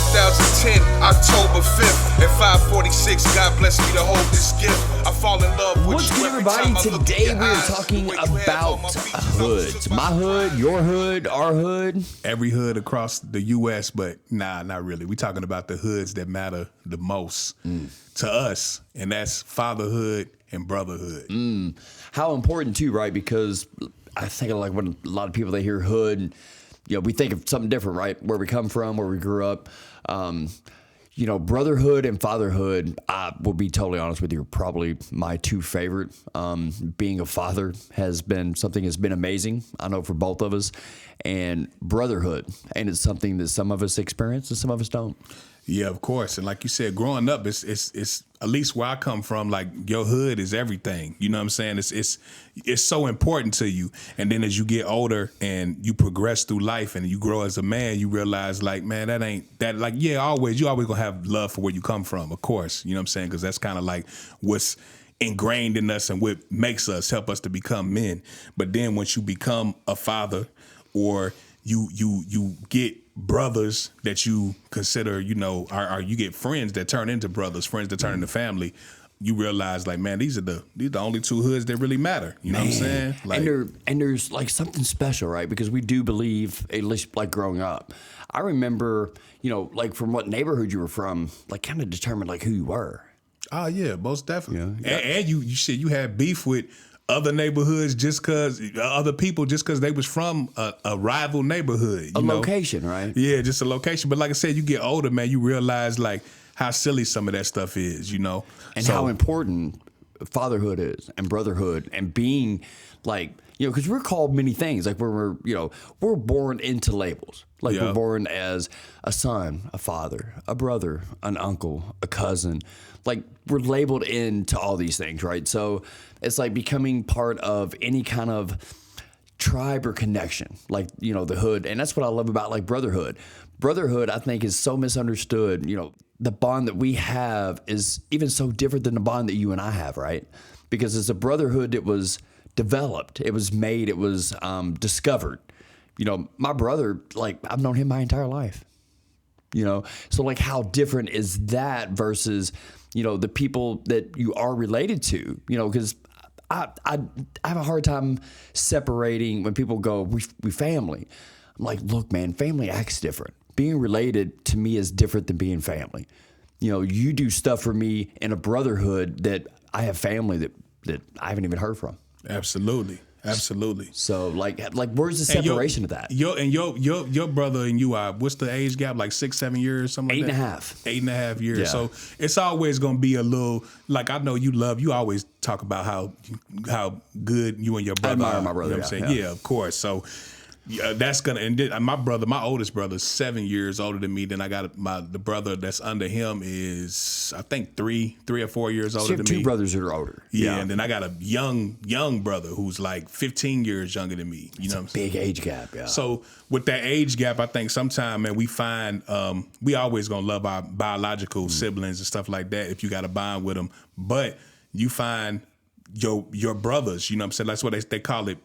2010, October 5th, at 5:46. God bless me to hold this gift. I fall in love with What's you good, every everybody? time I look in Today your we are eyes. talking The way you have about on my feet, hoods. My hood, your hood, our hood. Every hood across the U.S., but not really. We're talking about the hoods that matter the most to us, and that's fatherhood and brotherhood. How important too, right? Because I think like when a lot of people they hear hood, and, we think of something different, right? Where we come from, where we grew up. Brotherhood and fatherhood, I will be totally honest with you, are probably my two favorite. Being a father has been something that's been amazing, I know for both of us, and brotherhood, and it's something that some of us experience and some of us don't. Yeah, of course. And like you said, growing up, it's at least where I come from, like your hood is everything. You know what I'm saying? It's so important to you. And then as you get older and you progress through life and you grow as a man, you realize like, man, that ain't that like, yeah, you always gonna have love for where you come from, of course. You know what I'm saying? Because that's kind of like what's ingrained in us and what makes us, help us to become men. But then once you become a father or you get brothers that you consider, are you get friends that turn into brothers, friends that turn into family. You realize, like, man, these are the only two hoods that really matter. You know what I'm saying? Like, and there's like something special, right? Because we do believe, at least like growing up, I remember, like from what neighborhood you were from, like kind of determined like who you were. oh yeah, most definitely. Yeah. And you had beef with other neighborhoods just because other people just because they was from a rival neighborhood. A location, right? Yeah, just a location. But like I said, you get older, man, you realize like how silly some of that stuff is, And how important fatherhood is and brotherhood and being like, because we're called many things. Like we're born into labels. Like Yeah. we're born as a son, a father, a brother, an uncle, a cousin. Like we're labeled into all these things, right? So it's like becoming part of any kind of tribe or connection, like, the hood. And that's what I love about like brotherhood. Brotherhood, I think, is so misunderstood. The bond that we have is even so different than the bond that you and I have, right? Because it's a brotherhood that was developed, it was made, it was discovered. My brother, like I've known him my entire life. So like how different is that versus, the people that you are related to, because I have a hard time separating when people go, we family. I'm like, look, man, family acts different. Being related to me is different than being family. You do stuff for me in a brotherhood that I have family that I haven't even heard from. Absolutely. So like where's the separation of that? Your brother and you are, what's the age gap? Like 6-7 years, something like that? 8.5. 8.5 years. Yeah. So it's always gonna be a little like, I know you always talk about how good you and your brother admire are. my brother, You know what I'm saying? Yeah, of course. So that's gonna, and then my oldest brother is 7 years older than me. Then I got the brother that's under him is, I think 3 or 4 years older So you than have me. two brothers that are older. Yeah, and then I got a young brother who's like 15 years younger than me. You know what I'm saying? Big age gap, yeah. So with that age gap, I think sometimes, man, we find we always gonna love our biological siblings and stuff like that if you got a bond with them. But you find your brothers, you know what I'm saying? That's what they call it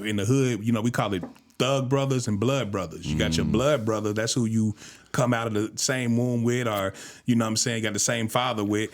in the hood. We call it thug brothers and blood brothers. You got your blood brother, that's who you come out of the same womb with, or you know what I'm saying, you got the same father with,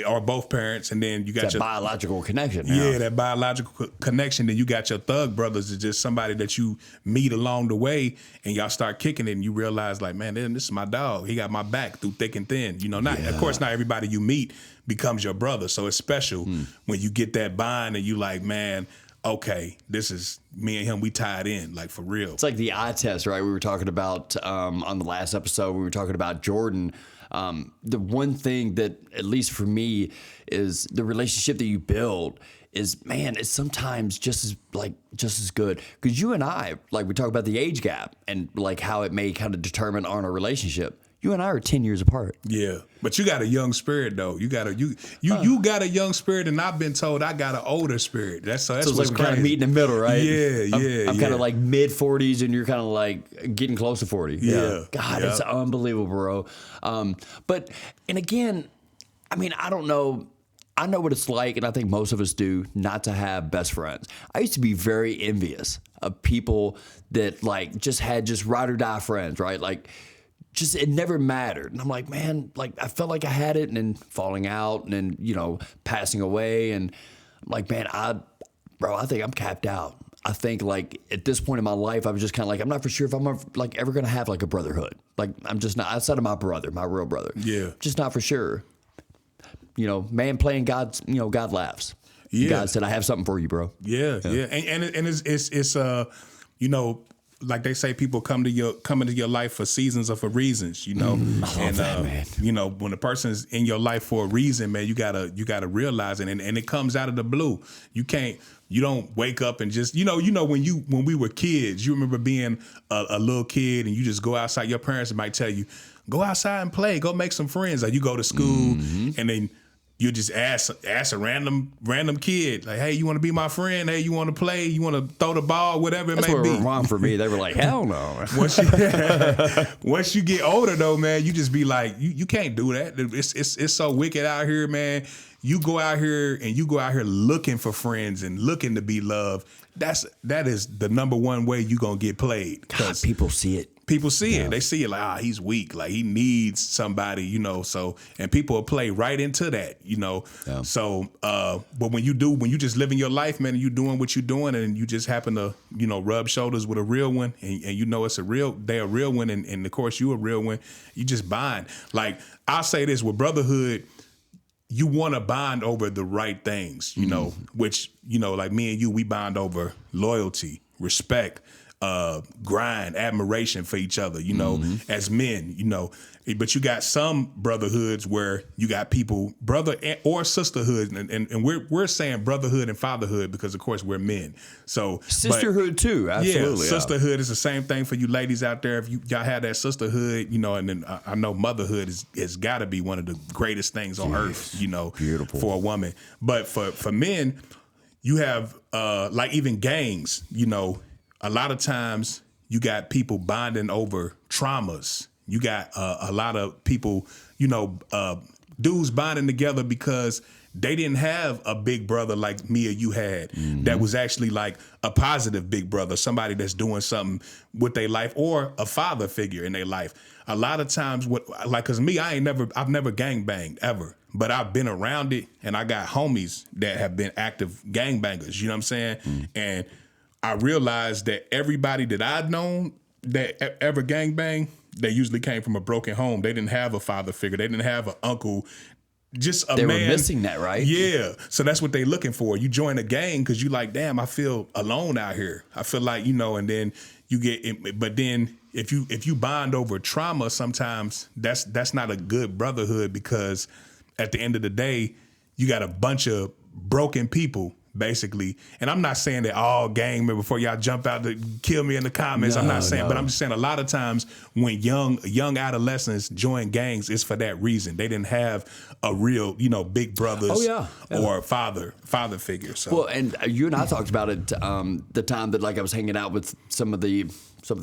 or both parents, and then you got your biological connection. Yeah, that biological connection. Then you got your thug brothers, is just somebody that you meet along the way, and y'all start kicking it, and you realize like, man, this is my dog. He got my back through thick and thin. Of course, not everybody you meet becomes your brother, so it's special when you get that bond, and you like, man, okay, this is me and him. We tied in, like for real. It's like the eye test, right? We were talking about on the last episode. We were talking about Jordan. The one thing that, at least for me, is the relationship that you build is, man, it's sometimes just as good. Because you and I, like we talk about the age gap and like how it may kind of determine on a relationship. You and I are 10 years apart. Yeah, but you got a young spirit though. You got a young spirit, and I've been told I got an older spirit. That's it's what's like we kind of meet in the middle, right? Yeah, I'm kind of like mid 40s, and you're kind of like getting close to 40. Yeah. God, it's unbelievable, bro. But again, I mean, I don't know. I know what it's like, and I think most of us do, not to have best friends. I used to be very envious of people that like just had ride or die friends, right? Like just it never mattered. And I'm like, man, like I felt like I had it, and then falling out, and then passing away, and I'm like, man, I think I'm capped out. I think like at this point in my life, I was just kind of like, I'm not for sure if I'm ever gonna have like a brotherhood. Like I'm just not outside of my brother, my real brother. Yeah, just not for sure. Man playing God's, God laughs. Yeah, God said, I have something for you, bro. Yeah. And it's like they say, people come into your life for seasons or for reasons, I love that, man. When a person's in your life for a reason, man, you gotta realize it, and it comes out of the blue. You don't wake up and just when we were kids, you remember being a little kid and you just go outside. Your parents might tell you, go outside and play, go make some friends. Like you go to school and then you just ask a random kid, like, hey, you want to be my friend? Hey, you want to play? You want to throw the ball? Whatever it may be. That's what went wrong for me. They were like, hell no. Once you get older, though, man, you just be like, you can't do that. It's so wicked out here, man. You go out here looking for friends and looking to be loved. That is the number one way you gonna get played. God, people see it. People see it. They see it like, he's weak. Like he needs somebody, so, and people will play right into that, Yeah. So, but when you just living your life, man, and you doing what you're doing and you just happen to, rub shoulders with a real one and they're a real one. And of course you a real one, you just bond. Like I'll say this with brotherhood, you want to bond over the right things, which, like me and you, we bond over loyalty, respect, grind, admiration for each other, as men, but you got some brotherhoods where you got people, brother or sisterhood. And we're saying brotherhood and fatherhood because of course we're men. So sisterhood too. Absolutely. Yeah, sisterhood is the same thing for you ladies out there. If y'all have that sisterhood, and then I know motherhood has got to be one of the greatest things on earth, beautiful for a woman. But for men, you have like even gangs, a lot of times you got people bonding over traumas. You got a lot of people, dudes bonding together because they didn't have a big brother like me or you had that was actually like a positive big brother, somebody that's doing something with their life, or a father figure in their life. A lot of times, cause me, I've never gangbanged ever, but I've been around it, and I got homies that have been active gangbangers. You know what I'm saying? And I realized that everybody that I'd known that ever gangbang, they usually came from a broken home. They didn't have a father figure. They didn't have an uncle. Just a man. They were missing that, right? Yeah. So that's what they're looking for. You join a gang because you like, damn, I feel alone out here. I feel like, and then you get, but then if you bond over trauma, sometimes that's not a good brotherhood, because at the end of the day, you got a bunch of broken people, basically. And I'm not saying that all gang members, before y'all jump out to kill me in the comments, I'm not saying, but I'm just saying a lot of times when young adolescents join gangs, it's for that reason. They didn't have a real, big brothers or father figure. So. Well, and you and I talked about it the time that I was hanging out with some of the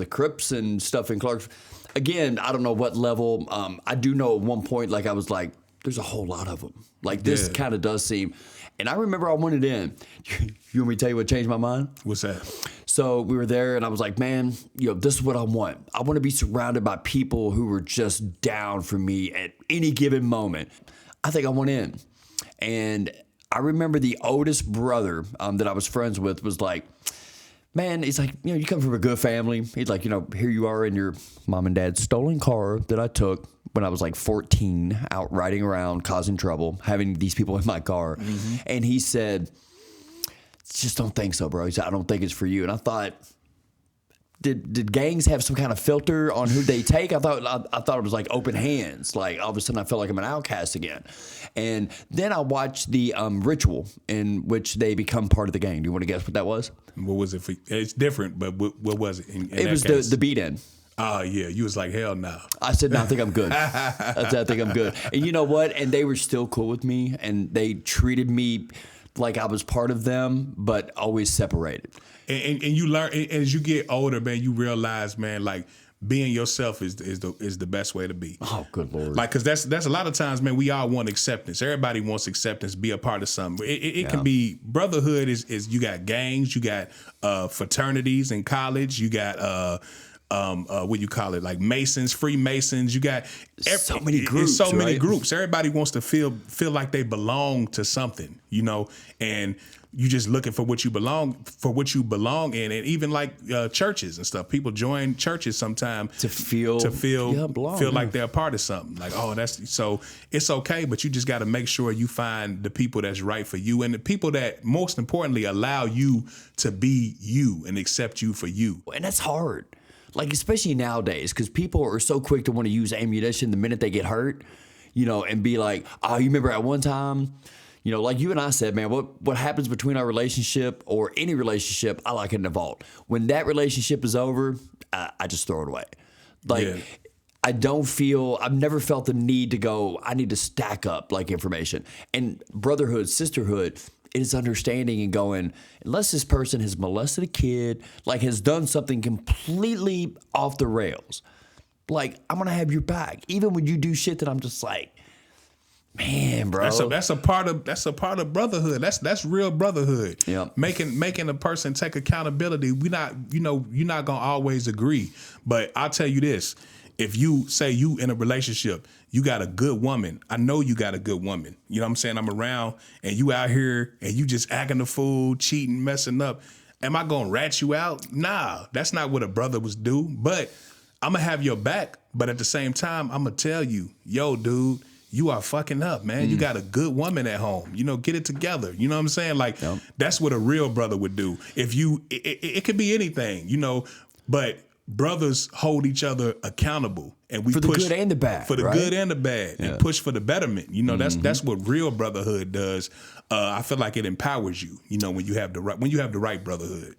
Crips and stuff in Clarksville. Again, I don't know what level. I do know at one point, I was like, there's a whole lot of them. This kind of does seem. And I remember I wanted in. You want me to tell you what changed my mind? What's that? So we were there, and I was like, man, this is what I want. I want to be surrounded by people who were just down for me at any given moment. I think I want in. And I remember the oldest brother that I was friends with was like, man, he's like, you come from a good family. He's like, here you are in your mom and dad's stolen car that I took when I was 14, out riding around, causing trouble, having these people in my car. And he said, just don't think so, bro. He said, I don't think it's for you. And I thought, did gangs have some kind of filter on who they take? I thought it was like open hands. All of a sudden I felt like I'm an outcast again. And then I watched the ritual in which they become part of the gang. Do you want to guess what that was? What was it for? It's different, but what was it? It was the beat-in. Oh, yeah. You was like, hell no. I said, no, I think I'm good. I think I'm good. And you know what? And they were still cool with me, and they treated me like I was part of them, but always separated. And you learn, and as you get older, man, you realize, man, being yourself is the best way to be. Oh, good Lord. Because that's a lot of times, man, we all want acceptance. Everybody wants acceptance, be a part of something. It can be, brotherhood is you got gangs, you got fraternities in college, you got what you call it, like Masons, Freemasons. You got so many groups. It's so many right? groups. Everybody wants to feel like they belong to something, you know, and you just looking for what you belong in, and even like churches and stuff. People join churches sometimes to feel like they're a part of something. Like, oh, that's so it's okay, but you just got to make sure you find the people that's right for you and the people that most importantly allow you to be you and accept you for you. And that's hard. Like, especially nowadays, because people are so quick to want to use ammunition the minute they get hurt, you know, and be like, oh, you remember at one time, you know, like you and I said, man, what happens between our relationship or any relationship, I like it in the vault. When that relationship is over, I just throw it away. Like, yeah. I've never felt the need to go, I need to stack up like information. And brotherhood, sisterhood, it is understanding and going, unless this person has molested a kid, like has done something completely off the rails, like I'm going to have your back. Even when you do shit that I'm just like, man, bro. That's a part of brotherhood. That's real brotherhood. Yep. Making a person take accountability. You're not gonna always agree. But I'll tell you this. If you say you in a relationship, you got a good woman. I know you got a good woman. You know what I'm saying? I'm around and you out here and you just acting a fool, cheating, messing up. Am I gonna rat you out? Nah, that's not what a brother was do. But I'm gonna have your back. But at the same time, I'm gonna tell you, yo, dude, you are fucking up, man. You got a good woman at home. You know, get it together. You know what I'm saying? Like, yep. That's what a real brother would do. If you, it could be anything, you know, but brothers hold each other accountable, and we for the push good and the bad, for the right? good and the bad, and push for the betterment. You know, that's what real brotherhood does. I feel like it empowers you. You know, when you have the right brotherhood.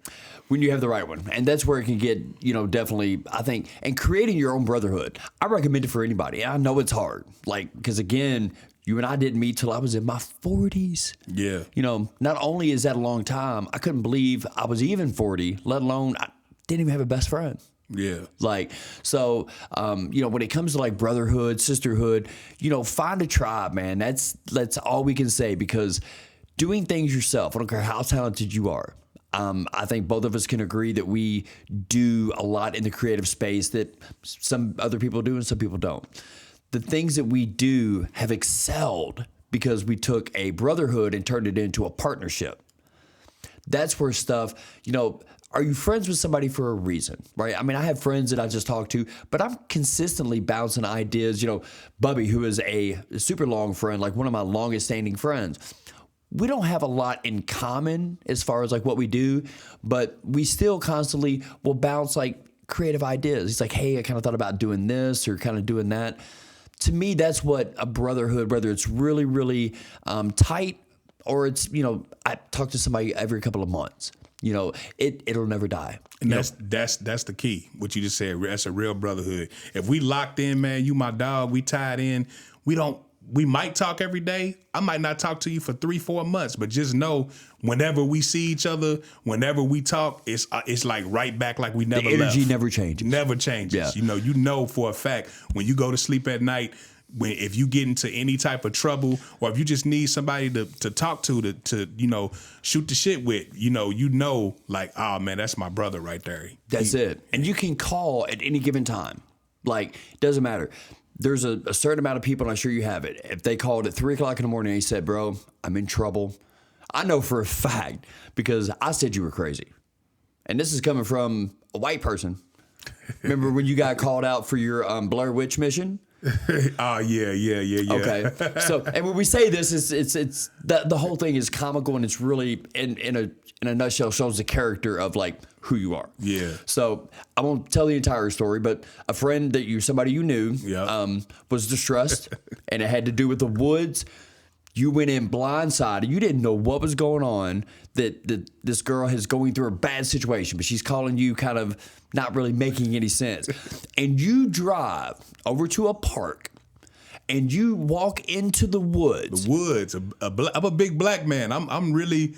When you have the right one. And that's where it can get, you know, definitely, I think, and creating your own brotherhood. I recommend it for anybody. I know it's hard. Like, because again, you and I didn't meet till I was in my 40s. Yeah. You know, not only is that a long time, I couldn't believe I was even 40, let alone I didn't even have a best friend. Yeah. Like, so, you know, when it comes to like brotherhood, sisterhood, you know, find a tribe, man. That's all we can say, because doing things yourself, I don't care how talented you are. I think both of us can agree that we do a lot in the creative space that some other people do and some people don't. The things that we do have excelled because we took a brotherhood and turned it into a partnership. That's where stuff, you know, are you friends with somebody for a reason, right? I mean, I have friends that I just talk to, but I'm consistently bouncing ideas. You know, Bubby, who is a super long friend, like one of my longest standing friends, we don't have a lot in common as far as like what we do, but we still constantly will bounce like creative ideas. He's like, hey, I kind of thought about doing this or kind of doing that. To me, that's what a brotherhood, whether it's really, really tight or it's, you know, I talk to somebody every couple of months. You know, it'll never die. And that's the key. What you just said, that's a real brotherhood. If we locked in, man, you my dog, we tied in, we might talk every day. I might not talk to you for 3-4 months, but just know whenever we see each other, whenever we talk, it's like right back like we never left. The energy never changes. Never changes. Yeah. You know for a fact when you go to sleep at night, if you get into any type of trouble or if you just need somebody to talk to you know, shoot the shit with, you know, like, oh man, that's my brother right there. That's it. And you can call at any given time. Like, it doesn't matter. There's a certain amount of people, and I'm sure you have it. If they called at 3 o'clock in the morning and he said, bro, I'm in trouble, I know for a fact because I said you were crazy. And this is coming from a white person. Remember when you got called out for your Blair Witch mission? Oh yeah. Okay. So, and when we say this, it's the whole thing is comical, and it's really in a nutshell shows the character of like who you are. Yeah. So I won't tell the entire story, but a friend somebody you knew, was distressed, and it had to do with the woods. You went in blindsided. You didn't know what was going on. That this girl is going through a bad situation, but she's calling you kind of not really making any sense. And you drive over to a park, and you walk into the woods. The woods. I'm a big black man. I'm really.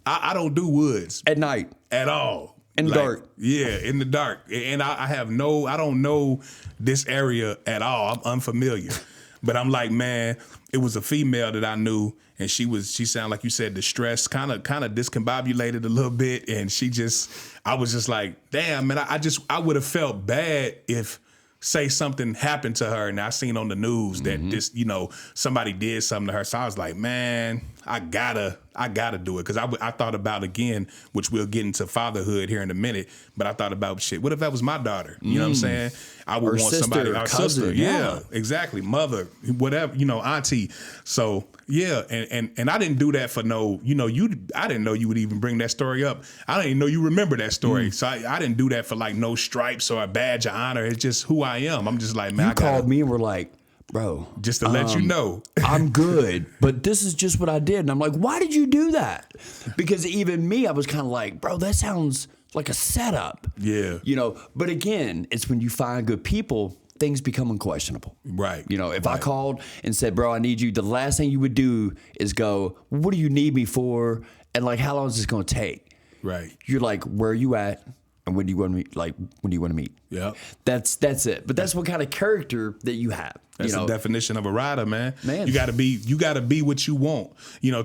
I don't do woods at night at all. In the dark. Yeah, in the dark. And I don't know this area at all. I'm unfamiliar. But I'm like, man, it was a female that I knew, and she sounded like you said, distressed, kind of discombobulated a little bit, and I was just like, damn, man, I would have felt bad if, say, something happened to her and I seen on the news that this, somebody did something to her. So I was like, man, I gotta do it. Cause I thought about, again, which we'll get into fatherhood here in a minute, but I thought about, shit, what if that was my daughter? You know what I'm saying? I would want somebody, our sister. Yeah, exactly. Mother, whatever, auntie. So yeah. And I didn't do that for no, I didn't know you would even bring that story up. I didn't even know you remember that story. So I didn't do that for like no stripes or a badge of honor. It's just who I am. I'm just like, man, you called me and were like, bro, just to let you know, I'm good, but this is just what I did. And I'm like, why did you do that? Because even me, I was kind of like, bro, that sounds like a setup. Yeah. But again, it's when you find good people, things become unquestionable. Right. If I called and said, bro, I need you, the last thing you would do is go, what do you need me for? And like, how long is this going to take? Right. You're like, where are you at? And when do you want to meet? Like, when do you want to meet? Yeah. That's it. But that's what kind of character that you have. That's the definition of a rider, man. Man. You gotta be what you want.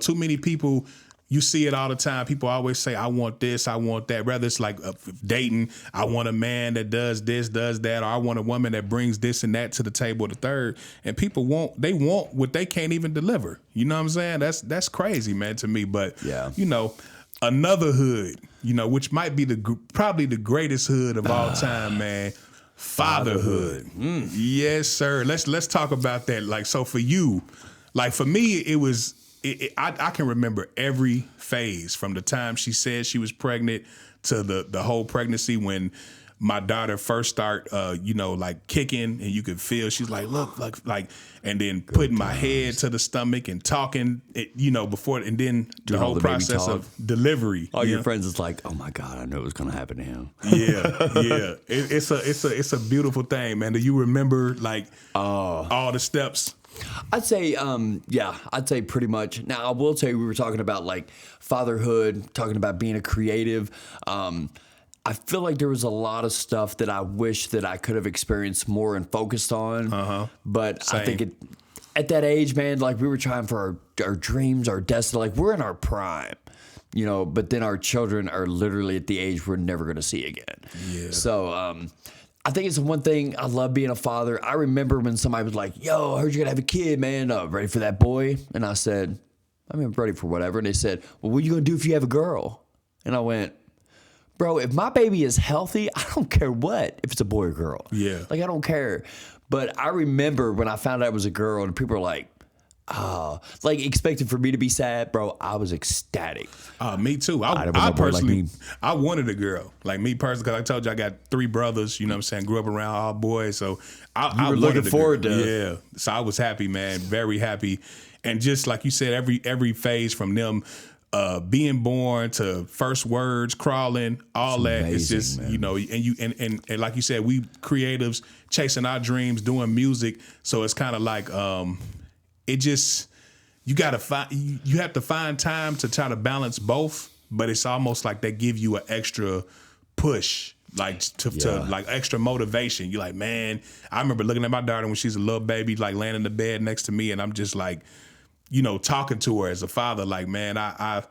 Too many people, you see it all the time. People always say, I want this, I want that. Whether it's like dating, I want a man that does this, does that, or I want a woman that brings this and that to the table, the third. And people want what they can't even deliver. You know what I'm saying? That's crazy, man, to me. But another hood, which might be probably the greatest hood of all time, man. Fatherhood. Yes, sir. Let's talk about that. Like, so for you, like for me, it was, I can remember every phase from the time she said she was pregnant to the whole pregnancy when my daughter first start, like kicking, and you could feel she's like, look, like, and then putting my head to the stomach and talking, before, and then the whole process of delivery. All your friends is like, oh my God, I know it was going to happen to him. Yeah. It's a beautiful thing, man. Do you remember like all the steps? I'd say, I'd say pretty much. Now, I will tell you, we were talking about like fatherhood, talking about being a creative. I feel like there was a lot of stuff that I wish that I could have experienced more and focused on. But same. I think at that age, man, like we were trying for our dreams, our destiny. Like we're in our prime, but then our children are literally at the age we're never going to see again. Yeah. So I think it's the one thing I love being a father. I remember when somebody was like, yo, I heard you're going to have a kid, man. Ready for that boy? And I said, I'm ready for whatever. And they said, well, what are you going to do if you have a girl? And I went, bro, if my baby is healthy, I don't care what, if it's a boy or girl. Yeah. Like, I don't care. But I remember when I found out it was a girl and people were like, like expecting for me to be sad, bro, I was ecstatic. Me too. I personally, I wanted a girl. Like me personally, because I told you I got 3 brothers, you know what I'm saying, grew up around all boys. So I were looking forward to it. Yeah. So I was happy, man, very happy. And just like you said, every phase from them being born to first words, crawling, all it's that. Amazing, it's just, man. And like you said, we creatives chasing our dreams, doing music. So it's kind of like, it just, you have to find time to try to balance both, but it's almost like they give you an extra push, like to like extra motivation. You're like, man, I remember looking at my daughter when she's a little baby, like laying in the bed next to me, and I'm just like, talking to her as a father, like, man, I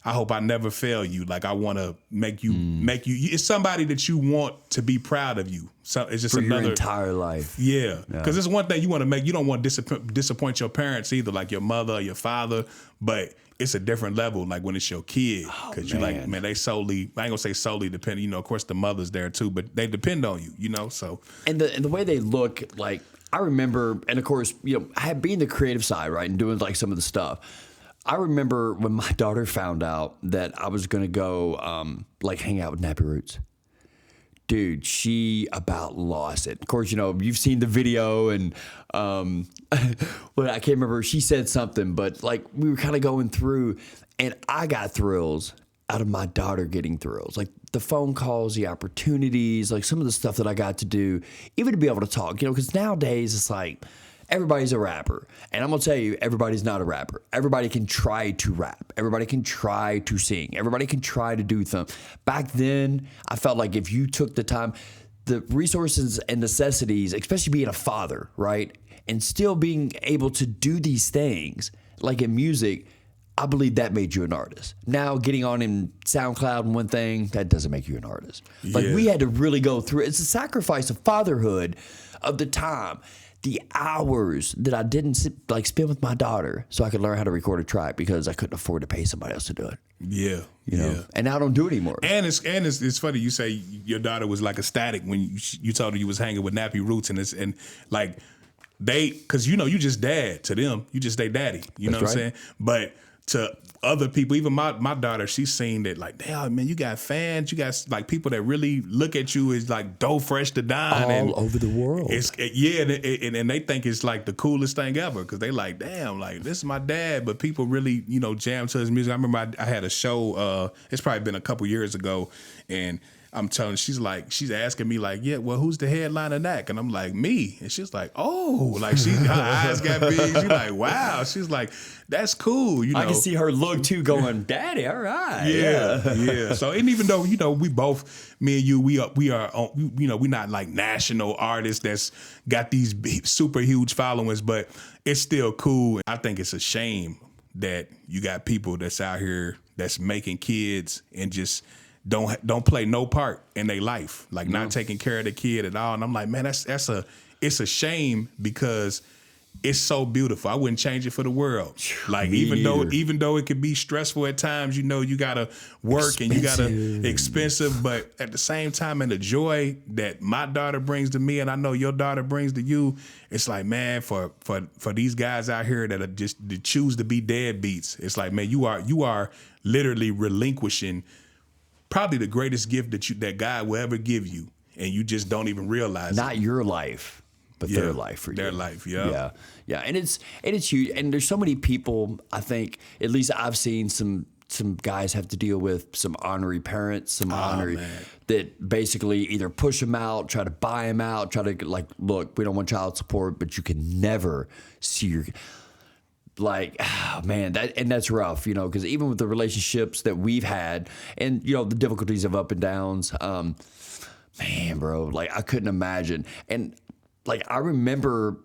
hope I never fail you. Like, I want to make you, it's somebody that you want to be proud of you. So it's just for another your entire life. Yeah. Because it's one thing you want to make, you don't want to disappoint your parents either, like your mother or your father, but it's a different level, like when it's your kid. Because you're like, man, they solely, I ain't gonna say solely depend, of course the mother's there too, but they depend on you, so. And the way they look, like, I remember, and of course, being the creative side, right, and doing like some of the stuff. I remember when my daughter found out that I was going to go like hang out with Nappy Roots. Dude, she about lost it. Of course, you've seen the video and well, I can't remember. She said something, but like we were kind of going through and I got thrills out of my daughter getting thrills. Like the phone calls, the opportunities, like some of the stuff that I got to do, even to be able to talk, because nowadays it's like, everybody's a rapper. And I'm going to tell you, everybody's not a rapper. Everybody can try to rap. Everybody can try to sing. Everybody can try to do something. Back then, I felt like if you took the time, the resources and necessities, especially being a father, right? and still being able to do these things, like in music, I believe that made you an artist. Now getting on in SoundCloud and one thing, that doesn't make you an artist. Like we had to really go through. It's a sacrifice of fatherhood, of the time, the hours that I didn't spend with my daughter so I could learn how to record a track because I couldn't afford to pay somebody else to do it. Yeah, you know? And now I don't do it anymore. And it's funny you say your daughter was like ecstatic when you told her you was hanging with Nappy Roots and like because you just dad to them, you just their daddy. You know what I'm saying? But to other people, even my daughter, she's seen that like, damn man, you got fans, you got like people that really look at you as like dough fresh to dine all over the world. And they think it's like the coolest thing ever because they like, damn, like this is my dad. But people really jam to his music. I remember I had a show. It's probably been a couple years ago, and I'm telling, she's asking me like, yeah, well, who's the headliner act? And I'm like, me. And she's like, oh, like her eyes got big. She's like, wow. She's like, that's cool. I can see her look too, going, Daddy, all right. Yeah. So, and even though we both, me and you, we are, we're not like national artists that's got these big, super huge followings, but it's still cool. I think it's a shame that you got people that's out here that's making kids and just don't play no part in their life, like not taking care of the kid at all. And I'm like, man, it's a shame because it's so beautiful. I wouldn't change it for the world. Like even though it could be stressful at times, you gotta work and you gotta expensive, but at the same time, and the joy that my daughter brings to me, and I know your daughter brings to you, it's like, man, for these guys out here that are that choose to be deadbeats, it's like, man, you are literally relinquishing probably the greatest gift that God will ever give you, and you just don't even realize Not your life, but their life for you. Their life, yeah. And it's huge. And there's so many people, I think, at least I've seen some guys have to deal with some honorary parents, that basically either push them out, try to buy them out, try to like, look, we don't want child support, but you can never see your. Like, oh man, that's rough, because even with the relationships that we've had and, the difficulties of up and downs, man, bro, like I couldn't imagine. And like, I remember,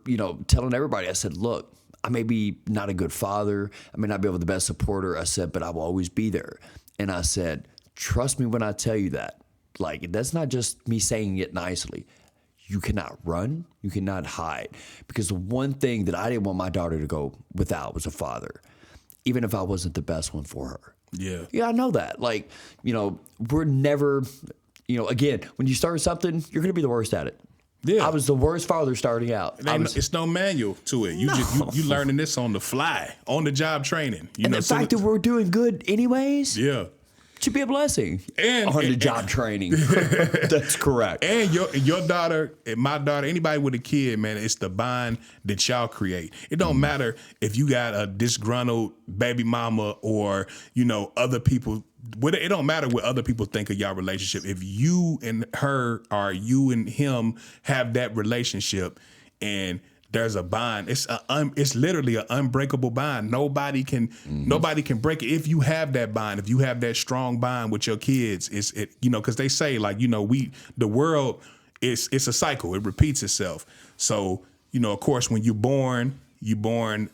telling everybody, I said, look, I may be not a good father. I may not be able to be the best supporter. I said, but I will always be there. And I said, trust me when I tell you that. Like, that's not just me saying it nicely. You cannot run. You cannot hide. Because the one thing that I didn't want my daughter to go without was a father, even if I wasn't the best one for her. Yeah. Yeah, I know that. Like, we're never, again, when you start something, you're going to be the worst at it. Yeah. I was the worst father starting out. It's no manual to it. You learning this on the fly, on the job training. And the fact that we're doing good anyways. Yeah. Should be a blessing. And on the job training. That's correct. And your daughter and my daughter, anybody with a kid, man, it's the bond that y'all create. It don't matter if you got a disgruntled baby mama or, other people. It don't matter what other people think of y'all relationship. If you and her or you and him have that relationship and there's a bond, it's literally an unbreakable bond. Nobody can break it. If you have that bond, if you have that strong bond with your kids, because they say like, the world it's a cycle. It repeats itself. So, of course, when you're born,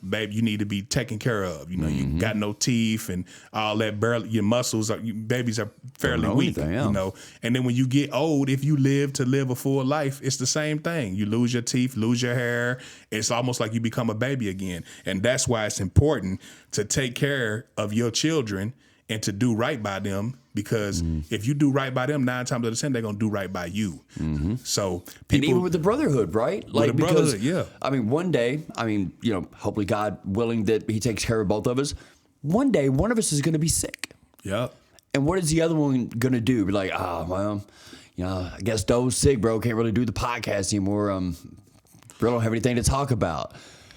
babe, you need to be taken care of. You got no teeth and all that. Barely, your muscles babies are fairly weak. And then when you get old, if you live a full life, it's the same thing. You lose your teeth, lose your hair. It's almost like you become a baby again. And that's why it's important to take care of your children and to do right by them. Because if you do right by them, 9 times out of 10, they're gonna do right by you. So people, and even with the brotherhood, right? Like the brotherhood, yeah. I mean, one day, hopefully God willing that He takes care of both of us. One day, one of us is gonna be sick. Yeah. And what is the other one gonna do? Be like, well, I guess Doe's sick, bro. Can't really do the podcast anymore. Bro, don't have anything to talk about.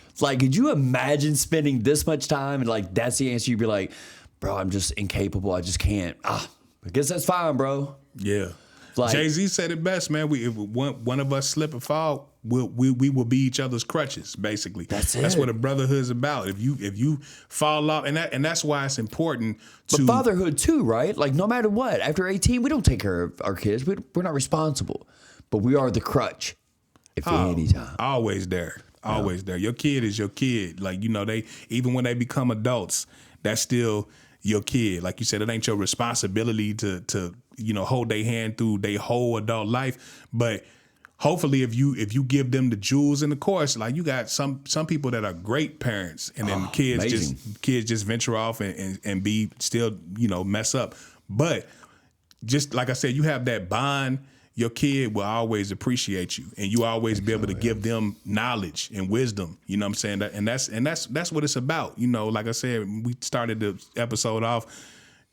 It's like, could you imagine spending this much time and like that's the answer? You'd be like, bro, I'm just incapable. I just can't. I guess that's fine, bro. Yeah. Like, Jay-Z said it best, man. If one of us slip and fall, we will be each other's crutches, basically. That's what a brotherhood is about. If you fall off, and that's why it's important to. But fatherhood too, right? Like no matter what, after 18, we don't take care of our kids. We're not responsible, but we are the crutch. If any time. Always there. Always there. Your kid is your kid. Like, you know, they even when they become adults, that's still your kid. Like you said, it ain't your responsibility to you know, hold their hand through their whole adult life. But hopefully if you give them the jewels in the course, like you got some people that are great parents, and then kids just venture off and be still, you know, mess up. But just like I said, you have that bond. Your kid will always appreciate you, and you always be able to give them knowledge and wisdom. You know what I'm saying? And that's what it's about. You know, like I said, we started the episode off,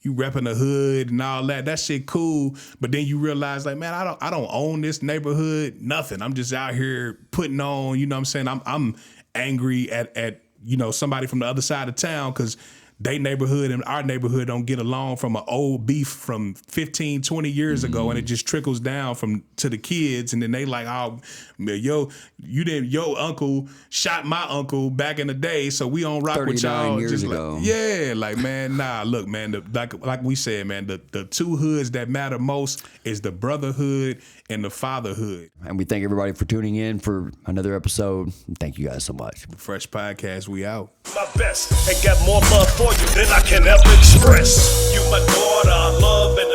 you repping the hood and all that. That shit cool. But then you realize, like, man, I don't own this neighborhood, nothing. I'm just out here putting on, you know what I'm saying? I'm angry at you know, somebody from the other side of town because they neighborhood and our neighborhood don't get along from an old beef from 15, 20 years ago, and it just trickles down to the kids, and then they like, oh, your uncle shot my uncle back in the day, so we don't rock with y'all. 39 years just ago. Like, yeah, like, man, nah, look, man, like we said, man, the two hoods that matter most is the brotherhood and the fatherhood. And we thank everybody for tuning in for another episode. Thank you guys so much. Fresh Podcast, we out. My best and got more love for you than I can ever express. You my daughter, I love and